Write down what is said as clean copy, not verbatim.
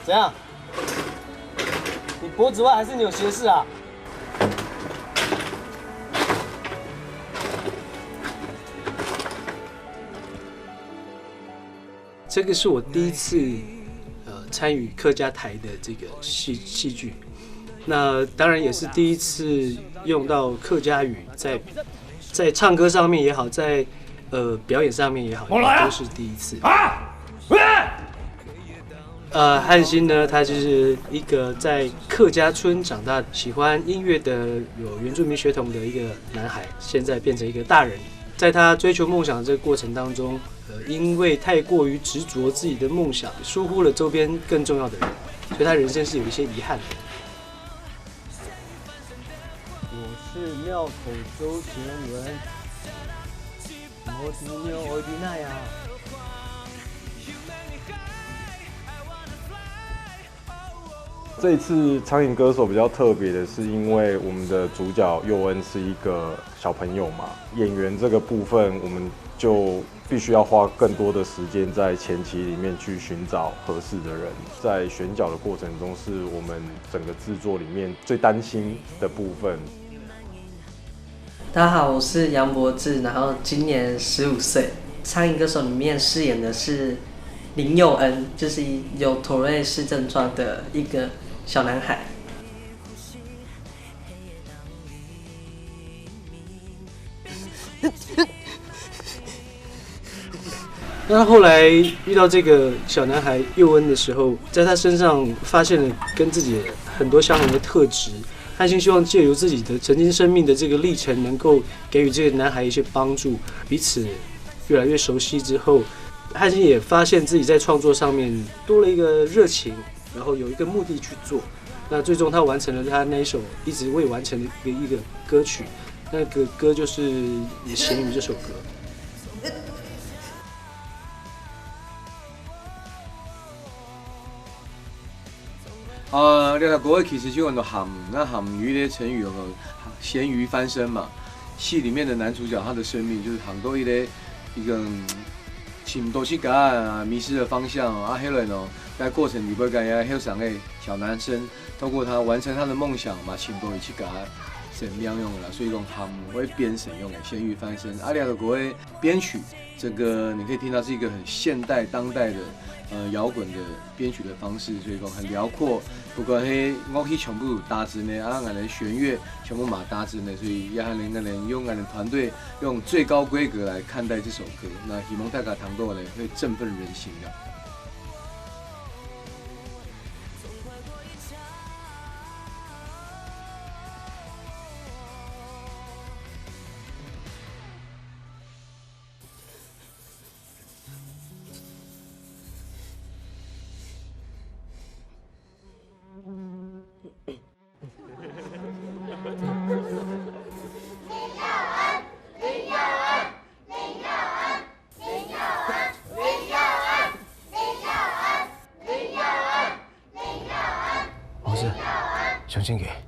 怎样？你脖子外还是你有斜视啊？这个是我第一次参与客家台的这个戏剧，那当然也是第一次用到客家语，在唱歌上面也好，在表演上面也好，都是第一次。汉兴呢，他就是一个在客家村长大、喜欢音乐的、有原住民血统的一个男孩，现在变成一个大人。在他追求梦想的这个过程当中，因为太过于执着自己的梦想，疏忽了周边更重要的人，所以他人生是有一些遗憾的。我是庙口周贤文，我是庙欧迪娜呀。这一次苍蝇歌手比较特别的是，因为我们的主角佑恩是一个小朋友嘛，演员这个部分我们就必须要花更多的时间在前期里面去寻找合适的人，在选角的过程中是我们整个制作里面最担心的部分。大家好，我是杨博志，然后今年15岁。苍蝇歌手里面饰演的是林佑恩，就是有妥瑞氏症状的一个小男孩。那后来遇到这个小男孩佑恩的时候，在他身上发现了跟自己很多相同的特质。汉兴希望借由自己的曾经生命的这个历程，能够给予这个男孩一些帮助，彼此越来越熟悉之后，汉兴也发现自己在创作上面多了一个热情，然后有一个目的去做。那最终他完成了他那一首一直未完成的一个歌曲，那个歌就是《咸鱼》这首歌。你睇各位其實就講到鹹，那鹹魚呢成語有個鹹魚翻身嘛。戲裡面的男主角他的生命就是杭多一個尋到去個迷失的方向啊，後來呢在過程裡邊個呀後生的小男生透過他完成他的夢想嘛，尋到去個神妙用啦，所以講鹹會編神用嘅鹹魚翻身。你睇各位編曲，這個你可以聽到是一個很現代當代的。搖滾的編曲的方式，所以講很遼闊。不過迄樂器全部搭子呢，俺的弦樂全部嘛搭子呢，所以也俺們用俺的團隊用最高規格來看待這首歌。那希望大家聽到呢會振奮人心的。儿子，相信给。